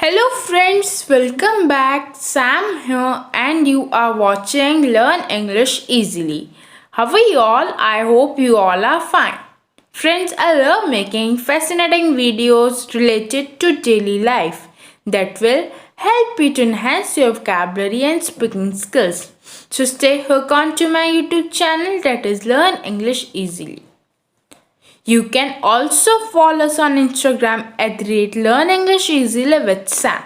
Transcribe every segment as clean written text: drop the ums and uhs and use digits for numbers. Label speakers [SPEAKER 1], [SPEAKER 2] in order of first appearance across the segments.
[SPEAKER 1] Hello friends, welcome back. Sam here and you are watching Learn English Easily. How are you all? I hope you all are fine. Friends, I love making fascinating videos related to daily life that will help you to enhance your vocabulary and speaking skills. So stay hooked on to my YouTube channel, that is Learn English Easily. You can also follow us on Instagram at Learn English Easily with Sam.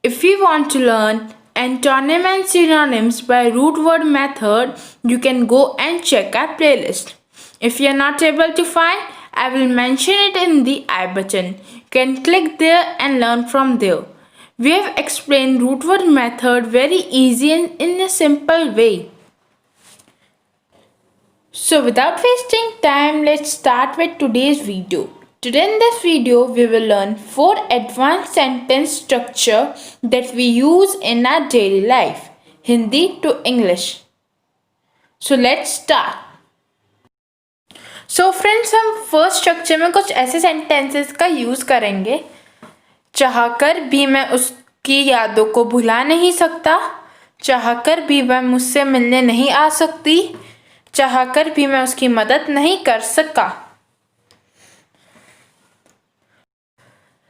[SPEAKER 1] If you want to learn antonym and synonyms by root word method, you can go and check our playlist. If you are not able to find, I will mention it in the I button. You can click there and learn from there. We have explained root word method very easy and in a simple way. So without wasting time, let's start with today's video. Today in this video, we will learn 4 advanced sentence structure that we use in our daily life, Hindi to English. So let's start. So friends, हम first structure में कुछ ऐसे sentences का use करेंगे. चाहकर भी मैं उसकी यादों को भुला नहीं सकता. चाहकर भी वह मुझसे मिलने नहीं आ सकती. चाहकर भी मैं उसकी मदद नहीं कर सका.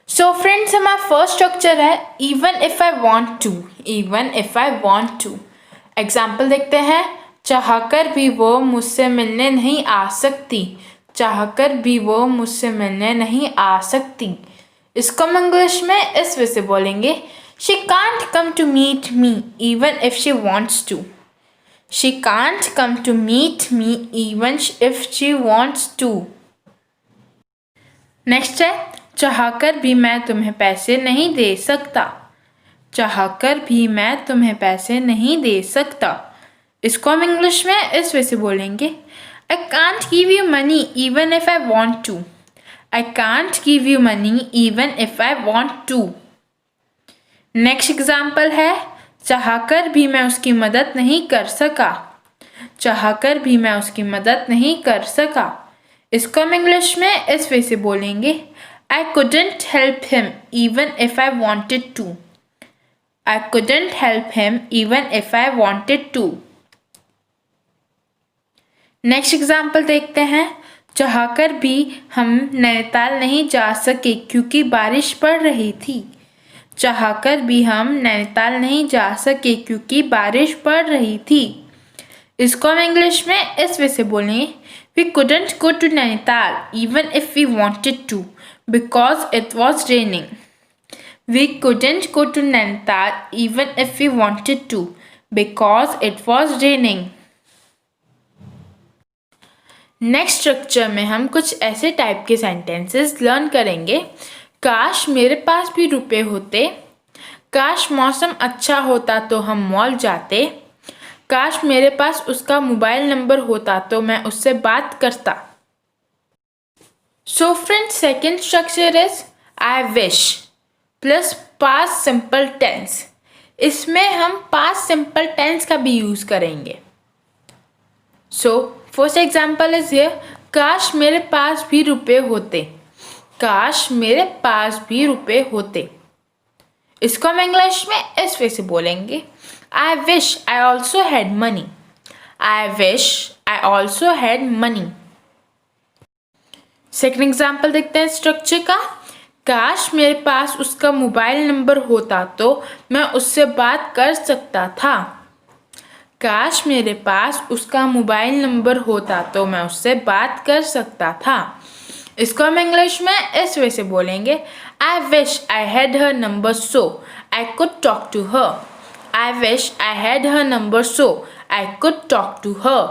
[SPEAKER 1] सो फ्रेंड्स, हमारा फर्स्ट स्ट्रक्चर है even if I want to. Even if I want to. Example देखते हैं. चाहकर भी वो मुझसे मिलने नहीं आ सकती. चाहकर भी वो मुझसे मिलने नहीं आ सकती. इसको हम इंग्लिश में इस वे से बोलेंगे. She can't come to meet me even if she wants to. She can't come to meet me even if she wants to. Next है. चाहकर भी मैं तुम्हें पैसे नहीं दे सकता. चाहकर भी मैं तुम्हें पैसे नहीं दे सकता. इसको हम इंग्लिश में इस वे से बोलेंगे. I can't give you money even if I want to. I can't give you money even if I want to. Next example है. चाहकर भी मैं उसकी मदद नहीं कर सका. चाहकर भी मैं उसकी मदद नहीं कर सका. इसको हम इंग्लिश में इस वे से बोलेंगे. I couldn't help him even if I wanted to. I couldn't help him even if I wanted to. Next example देखते हैं. चाहकर भी हम नैनीताल नहीं जा सके क्योंकि बारिश पड़ रही थी. चाहकर भी हम नैनीताल नहीं जा सके क्योंकि बारिश पड़ रही थी. इसको हम इंग्लिश में इस वे से बोलेंगे. We couldn't go to Nainital even if we wanted to because it was raining. We couldn't go to Nainital even if we wanted to because it was raining. Next structure में हम कुछ ऐसे type के sentences learn करेंगे. काश मेरे पास भी रुपए होते. काश मौसम अच्छा होता तो हम मॉल जाते. काश मेरे पास उसका मोबाइल नंबर होता तो मैं उससे बात करता. So friends, second structure is I wish plus past simple tense. इसमें हम पास्ट सिंपल टेंस का भी यूज करेंगे. So first example is here. काश मेरे पास भी रुपए होते. काश मेरे पास भी रुपए होते. इसको हम इंग्लिश में इस वे से बोलेंगे. I wish I also had money. I wish I also had money. Second example देखते हैं स्ट्रक्चर का. काश मेरे पास उसका मोबाइल नंबर होता तो मैं उससे बात कर सकता था. काश मेरे पास उसका मोबाइल नंबर होता तो मैं उससे बात कर सकता था. इसको हम इंग्लिश में इस वे से बोलेंगे. I wish I had her number so I could talk to her. I wish I had her number so I could talk to her.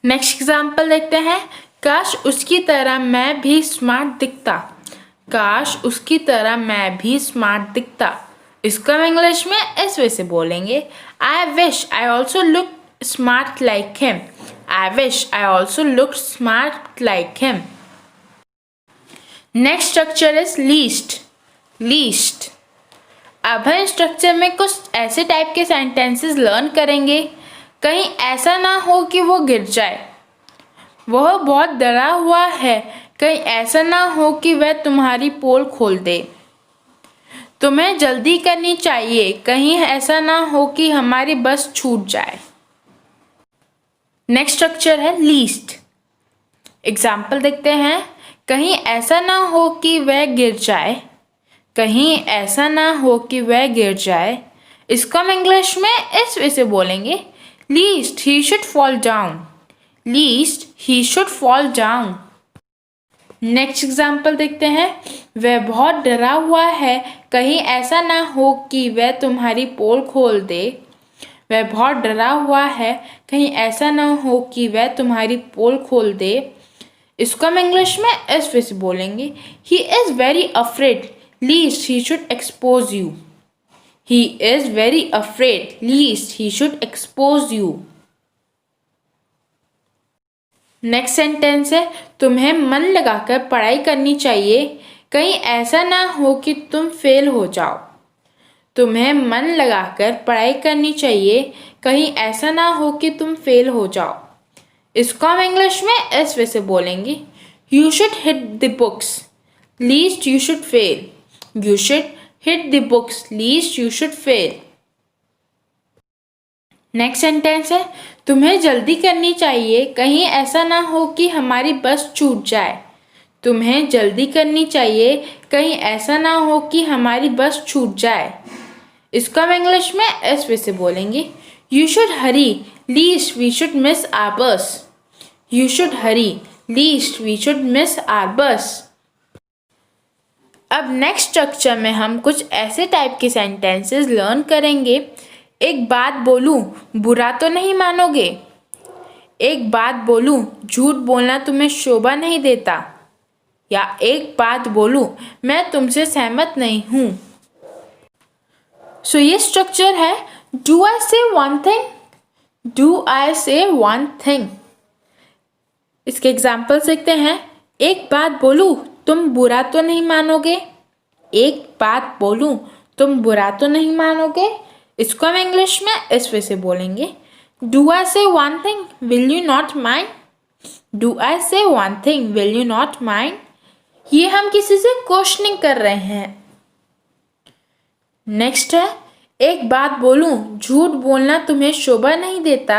[SPEAKER 1] Next example देखते हैं. काश उसकी तरह मैं भी स्मार्ट दिखता. काश उसकी तरह मैं भी स्मार्ट दिखता. इसको हम इंग्लिश में इस वे से बोलेंगे. I wish I also look smart like him. I wish I also looked smart like him. Next structure is least. Least. अब हम स्ट्रक्चर में कुछ ऐसे टाइप के सेंटेंसेस लर्न करेंगे. कहीं ऐसा ना हो कि वो गिर जाए. वह बहुत डरा हुआ है कहीं ऐसा ना हो कि वह तुम्हारी पोल खोल दे। तुम्हें जल्दी करनी चाहिए, कहीं ऐसा ना हो कि हमारी बस छूट जाए। नेक्स्ट स्ट्रक्चर है लीस्ट। एग्जाम्पल देखते हैं। कहीं ऐसा ना हो कि वह गिर जाए। कहीं ऐसा ना हो कि वह गिर जाए। इसको हम इंग्लिश में इस वे से बोलेंगे, least he should fall down. Least he should fall down. Next example देखते हैं। वह बहुत डरा हुआ है, कहीं ऐसा ना हो कि वह तुम्हारी पोल खोल दे। वह बहुत डरा हुआ है, कहीं ऐसा ना हो कि वह तुम्हारी पोल खोल दे। इसको हम इंग्लिश में इस वे से बोलेंगे, he is very afraid, least he should expose you. He is very afraid, least he should expose you. Next sentence है, तुम्हें मन लगाकर पढ़ाई करनी चाहिए, कहीं ऐसा ना हो कि तुम फेल हो जाओ। तुम्हें मन लगाकर पढ़ाई करनी चाहिए, कहीं ऐसा ना हो कि तुम फेल हो जाओ। इसको हम इंग्लिश में इस वे से बोलेंगे, you should hit the books, least you should fail. You should hit the books, least you should fail. Next sentence है, तुम्हें जल्दी करनी चाहिए, कहीं ऐसा ना हो कि हमारी बस छूट जाए। तुम्हें जल्दी करनी चाहिए, कहीं ऐसा ना हो कि हमारी बस छूट जाए। इसको हम इंग्लिश में इस वे से बोलेंगे, you should hurry, lest we should miss our bus. You should hurry, lest we should miss our bus. अब नेक्स्ट स्ट्रक्चर में हम कुछ ऐसे टाइप के सेंटेंसेस लर्न करेंगे। एक बात बोलूं, बुरा तो नहीं मानोगे। एक बात बोलूं, झूठ बोलना तुम्हें शोभा नहीं देता। या एक बात बोलूं, मैं तुमसे सहमत नहीं हूं। सो ये स्ट्रक्चर है, do I say one thing, do I say one thing. इसके एग्जाम्पल देखते हैं। एक बात बोलूं, तुम बुरा तो नहीं मानोगे। एक बात बोलूं, तुम बुरा तो नहीं मानोगे। इसको हम इंग्लिश में इस वे से बोलेंगे, do I say one thing, will you not mind. Do I say one thing, will you not mind. ये हम किसी से क्वेश्चनिंग कर रहे हैं। नेक्स्ट है, एक बात बोलूं, झूठ बोलना तुम्हें शोभा नहीं देता।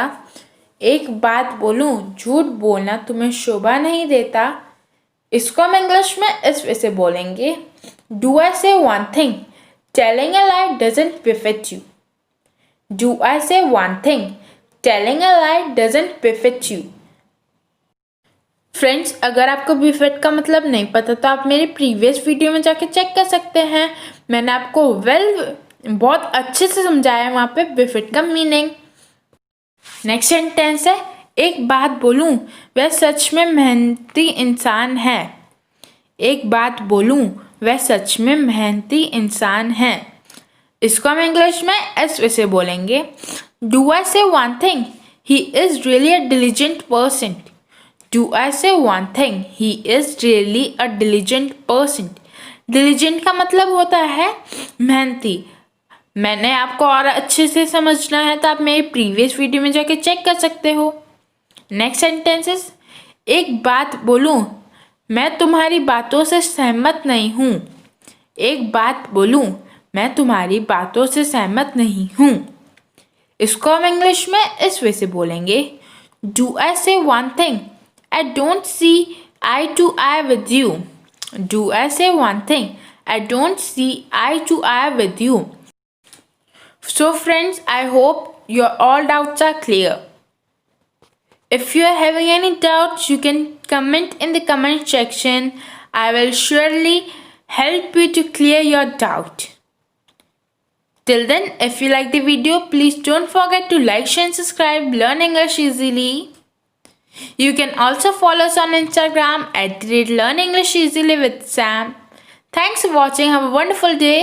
[SPEAKER 1] एक बात बोलूं, झूठ बोलना तुम्हें शोभा नहीं देता। इसको हम इंग्लिश में इस वे से बोलेंगे, do I say one thing, telling a lie doesn't benefit you. Do I say one thing? Telling a lie doesn't befit you. Friends, अगर आपको बेफिट का मतलब नहीं पता तो आप मेरे प्रीवियस वीडियो में जाके चेक कर सकते हैं। मैंने आपको बहुत अच्छे से समझाया है वहाँ पे बेफिट का मीनिंग। नेक्स्ट सेंटेंस है, एक बात बोलूँ, वह सच में मेहनती इंसान है। एक बात बोलूँ, वह सच में मेहनती इंसान है। इसको हम इंग्लिश में इस वे से बोलेंगे, do I say one thing, he is really a diligent person. Do I say one thing, he is really a diligent person. Diligent का मतलब होता है मेहनती। मैंने आपको और अच्छे से समझना है तो आप मेरे प्रीवियस वीडियो में जाके चेक कर सकते हो। नेक्स्ट सेंटेंसेस, एक बात बोलूँ, मैं तुम्हारी बातों से सहमत नहीं हूँ। एक बात बोलूँ, मैं तुम्हारी बातों से सहमत नहीं हूँ। इसको हम इंग्लिश में इस वे से बोलेंगे, do I say one thing, I don't see eye to eye with you. Do I say one thing, I don't see eye to eye with you. So friends, I hope your all doubts are clear. If you are having any doubts, you can comment in the comment section. I will surely help you to clear your doubt. Till then, if you like the video, please don't forget to like, share and subscribe. Learn English easily. You can also follow us on Instagram @LearnEnglishEasily with Sam. Thanks for watching. Have a wonderful day.